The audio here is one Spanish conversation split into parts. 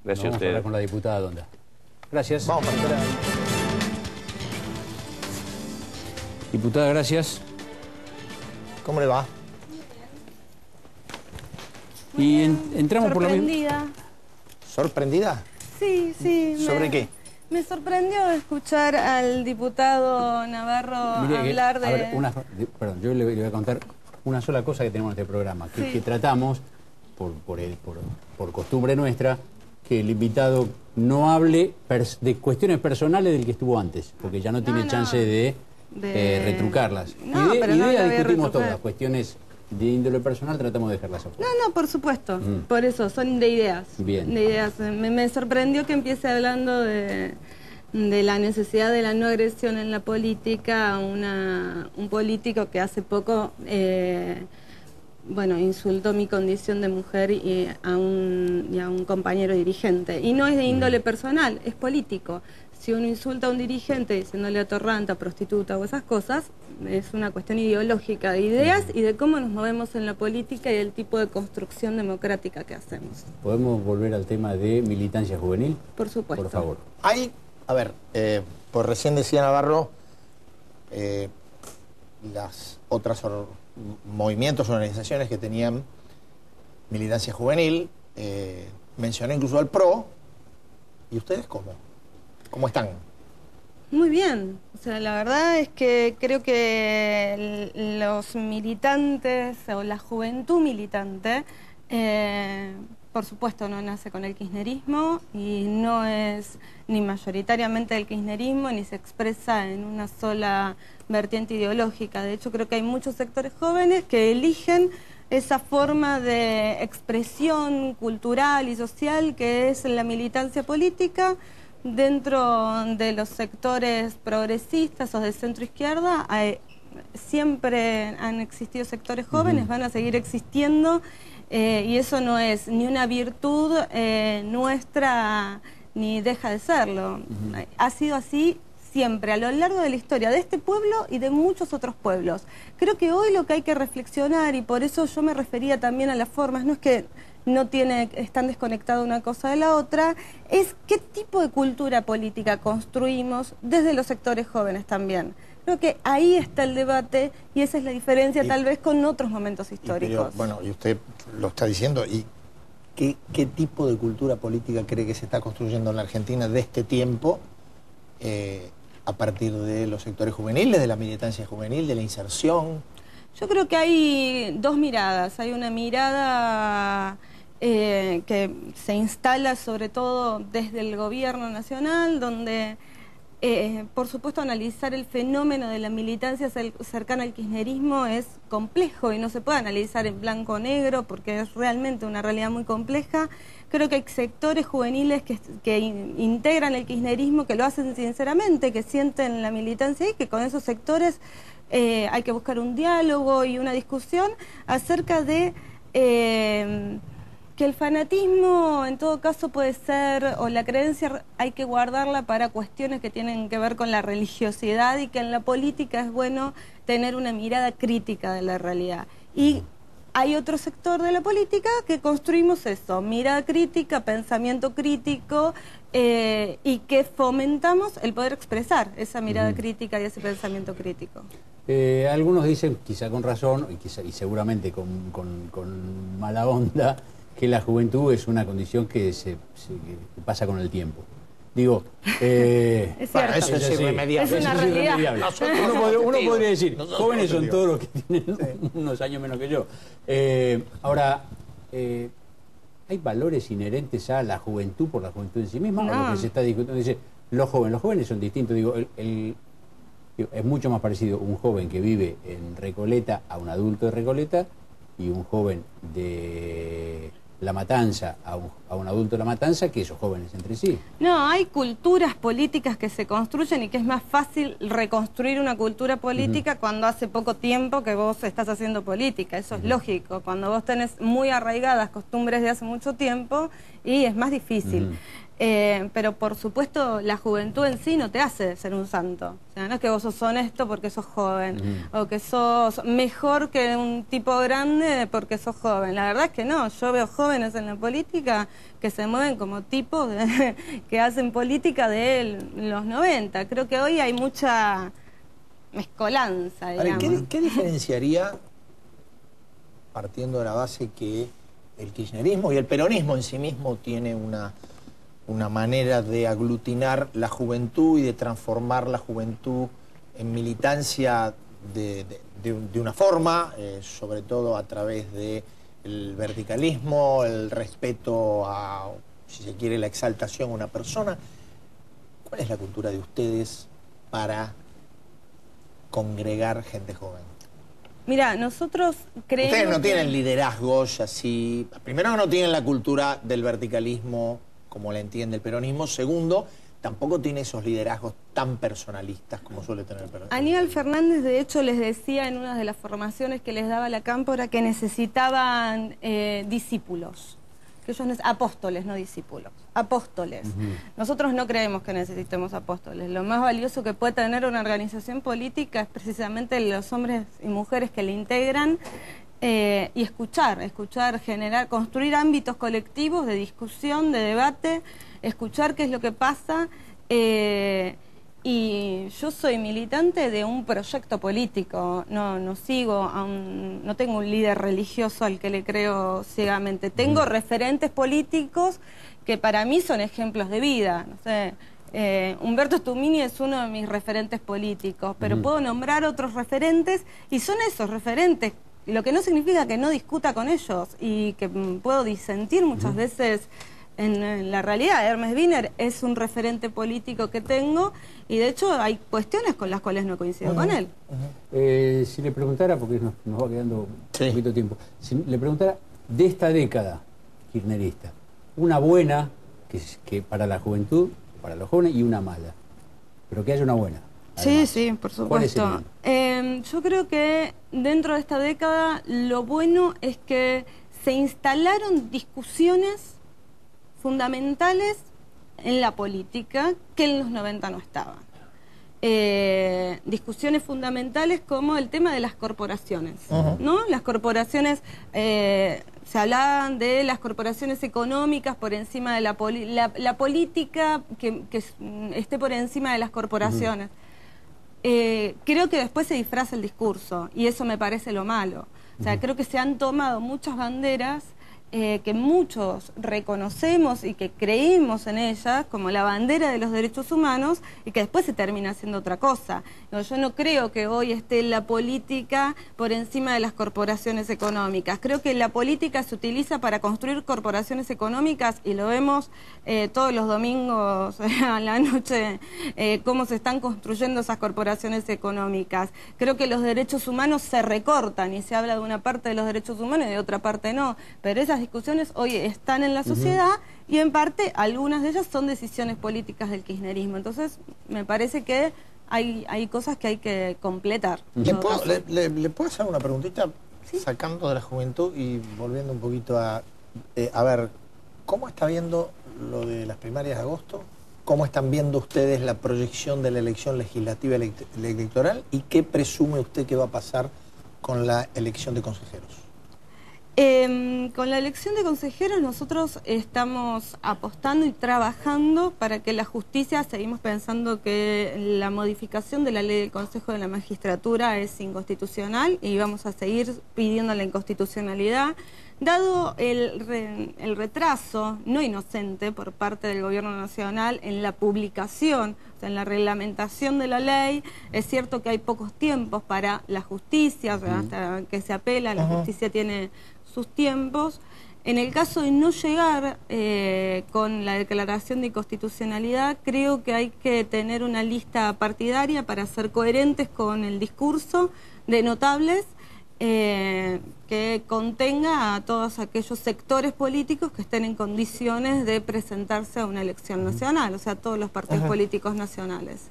Gracias a ustedes. Vamos a hablar con la diputada Donda. Gracias. Vamos para atrás. Diputada, gracias. ¿Cómo le va? Y entramos por lo mismo. Sorprendida. ¿Sorprendida? Sí, sí. ¿Sobre qué? Me sorprendió escuchar al diputado Navarro Mire, hablar de... a ver, perdón, yo le voy a contar una sola cosa que tenemos en este programa, que, Sí. que tratamos, por costumbre nuestra, que el invitado no hable de cuestiones personales del que estuvo antes, porque ya no tiene chance de retrucarlas. No, pero no ideas la voy a discutimos retrucar. todas, cuestiones de índole personal tratamos de dejarlas afuera. No, por supuesto. Por eso, son de ideas. Bien. De ideas. Me sorprendió que empiece hablando de la necesidad de la no agresión en la política a un político que hace poco insultó mi condición de mujer y a un compañero dirigente. Y no es de índole personal, es político. Si uno insulta a un dirigente diciéndole atorranta, prostituta o esas cosas, es una cuestión ideológica de ideas y de cómo nos movemos en la política y el tipo de construcción democrática que hacemos. ¿Podemos volver al tema de militancia juvenil? Por supuesto. Por favor. Hay, a ver, por recién decía Navarro, las otras movimientos, organizaciones que tenían militancia juvenil, mencioné incluso al PRO, ¿y ustedes cómo? ¿Cómo están? Muy bien. O sea, la verdad es que creo que los militantes o la juventud militante, por supuesto, no nace con el kirchnerismo y no es ni mayoritariamente del kirchnerismo ni se expresa en una sola vertiente ideológica. De hecho, creo que hay muchos sectores jóvenes que eligen esa forma de expresión cultural y social que es la militancia política. Dentro de los sectores progresistas o de centro izquierda siempre han existido sectores jóvenes, van a seguir existiendo y eso no es ni una virtud nuestra ni deja de serlo. Ha sido así siempre, a lo largo de la historia de este pueblo y de muchos otros pueblos. Creo que hoy lo que hay que reflexionar, y por eso yo me refería también a las formas, no es que están desconectadas una cosa de la otra, es qué tipo de cultura política construimos desde los sectores jóvenes también. Creo que ahí está el debate y esa es la diferencia tal vez con otros momentos históricos. Y usted lo está diciendo, ¿y qué tipo de cultura política cree que se está construyendo en la Argentina de este tiempo a partir de los sectores juveniles, de la militancia juvenil, de la inserción? Yo creo que hay dos miradas. Hay una mirada que se instala sobre todo desde el gobierno nacional, donde, por supuesto, analizar el fenómeno de la militancia cercana al kirchnerismo es complejo y no se puede analizar en blanco o negro porque es realmente una realidad muy compleja. Creo que hay sectores juveniles que integran el kirchnerismo, que lo hacen sinceramente, que sienten la militancia y que con esos sectores hay que buscar un diálogo y una discusión acerca de que el fanatismo en todo caso puede ser, o la creencia hay que guardarla para cuestiones que tienen que ver con la religiosidad y que en la política es bueno tener una mirada crítica de la realidad. Y hay otro sector de la política que construimos eso, mirada crítica, pensamiento crítico y que fomentamos el poder expresar esa mirada crítica y ese pensamiento crítico. Algunos dicen, quizá con razón y seguramente con mala onda, que la juventud es una condición que que pasa con el tiempo. Digo, es cierto. Eso es así. irremediable. Es una Eso realidad. irremediable. Uno podría decir, jóvenes son todos los que tienen unos años menos que yo. Ahora, ¿hay valores inherentes a la juventud por la juventud en sí misma? No. O lo que se está discutiendo, dice, los jóvenes son distintos. Digo, es mucho más parecido un joven que vive en Recoleta a un adulto de Recoleta y un joven de La Matanza a un adulto de La Matanza que esos jóvenes entre sí. No, hay culturas políticas que se construyen y que es más fácil reconstruir una cultura política cuando hace poco tiempo que vos estás haciendo política. Eso es lógico. Cuando vos tenés muy arraigadas costumbres de hace mucho tiempo y es más difícil. Pero por supuesto la juventud en sí no te hace ser un santo. O sea, no es que vos sos honesto porque sos joven, o que sos mejor que un tipo grande porque sos joven. La verdad es que no. Yo veo jóvenes en la política que se mueven como tipos que hacen política de los 90. Creo que hoy hay mucha mezcolanza, digamos. Ahora, ¿qué diferenciaría, partiendo de la base que el kirchnerismo y el peronismo en sí mismo tiene una manera de aglutinar la juventud y de transformar la juventud en militancia de una forma, sobre todo a través del verticalismo, el respeto a, si se quiere, la exaltación a una persona? ¿Cuál es la cultura de ustedes para congregar gente joven? Mira, nosotros creemos... Ustedes no tienen liderazgos así. Primero, no tienen la cultura del verticalismo como la entiende el peronismo. Segundo, tampoco tiene esos liderazgos tan personalistas como suele tener el peronismo. Aníbal Fernández, de hecho, les decía en una de las formaciones que les daba la Cámpora que necesitaban discípulos. Que ellos apóstoles, no discípulos. Apóstoles. Nosotros no creemos que necesitemos apóstoles. Lo más valioso que puede tener una organización política es precisamente los hombres y mujeres que le integran. Y escuchar, generar, construir ámbitos colectivos de discusión, de debate, escuchar qué es lo que pasa. Y yo soy militante de un proyecto político, no sigo, no tengo un líder religioso al que le creo ciegamente. Tengo referentes políticos que para mí son ejemplos de vida. No sé, Humberto Stumini es uno de mis referentes políticos, pero puedo nombrar otros referentes y son esos referentes. Lo que no significa que no discuta con ellos y que puedo disentir muchas veces en la realidad. Hermes Wiener es un referente político que tengo y de hecho hay cuestiones con las cuales no coincido con él. Si le preguntara, porque nos va quedando un poquito tiempo, si le preguntara de esta década kirchnerista, una buena que para la juventud, para los jóvenes, y una mala, pero que haya una buena. Además, sí, por supuesto. Yo creo que dentro de esta década lo bueno es que se instalaron discusiones fundamentales en la política que en los 90 no estaban. Discusiones fundamentales como el tema de las corporaciones, ¿no? Las corporaciones, se hablaban de las corporaciones económicas por encima de la política que esté por encima de las corporaciones. Creo que después se disfraza el discurso y eso me parece lo malo. O sea, creo que se han tomado muchas banderas que muchos reconocemos y que creímos en ellas, como la bandera de los derechos humanos, y que después se termina haciendo otra cosa. No, yo no creo que hoy esté la política por encima de las corporaciones económicas. Creo que la política se utiliza para construir corporaciones económicas y lo vemos todos los domingos a la noche, cómo se están construyendo esas corporaciones económicas. Creo que los derechos humanos se recortan y se habla de una parte de los derechos humanos y de otra parte no, pero esas discusiones hoy están en la sociedad y en parte algunas de ellas son decisiones políticas del kirchnerismo. Entonces me parece que hay cosas que hay que completar. ¿Le puedo hacer una preguntita? ¿Sí? Sacando de la juventud y volviendo un poquito a ver, ¿cómo está viendo lo de las primarias de agosto? ¿Cómo están viendo ustedes la proyección de la elección legislativa electoral? ¿Y qué presume usted que va a pasar con la elección de consejeros? Con la elección de consejeros nosotros estamos apostando y trabajando para que la justicia, seguimos pensando que la modificación de la ley del Consejo de la Magistratura es inconstitucional y vamos a seguir pidiendo la inconstitucionalidad, dado el retraso no inocente por parte del Gobierno Nacional en la publicación, o sea, en la reglamentación de la ley. Es cierto que hay pocos tiempos para la justicia, o sea, hasta que se apela, la justicia tiene sus tiempos. En el caso de no llegar con la declaración de inconstitucionalidad, creo que hay que tener una lista partidaria para ser coherentes con el discurso de notables que contenga a todos aquellos sectores políticos que estén en condiciones de presentarse a una elección nacional, o sea, todos los partidos políticos nacionales.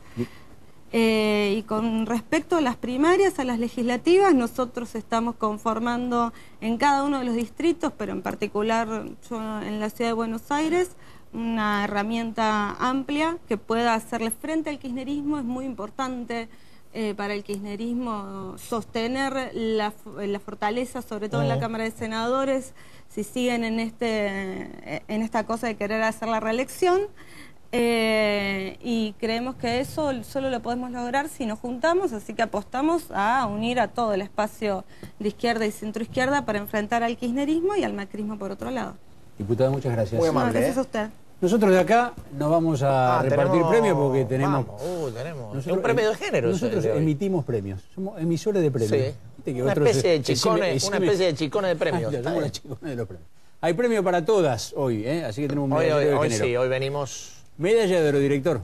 Y con respecto a las primarias, a las legislativas, nosotros estamos conformando en cada uno de los distritos, pero en particular yo en la ciudad de Buenos Aires, una herramienta amplia que pueda hacerle frente al kirchnerismo. Es muy importante para el kirchnerismo sostener la fortaleza, sobre todo en la Cámara de Senadores, si siguen en esta cosa de querer hacer la reelección. Y creemos que eso solo lo podemos lograr si nos juntamos, así que apostamos a unir a todo el espacio de izquierda y centroizquierda para enfrentar al kirchnerismo y al macrismo por otro lado. Diputada, muchas gracias. Muy amable, Gracias a usted. Nosotros de acá nos vamos a repartir premios porque tenemos... tenemos un premio de género. Nosotros emitimos premios, somos emisores de premios. Sí. Viste que Una otros especie de chicones, una especie de chicones de premios. Somos los chicones de los premios. Hay premio para todas hoy, así que tenemos un medallero de género. Sí, hoy venimos... Medalla de oro, director.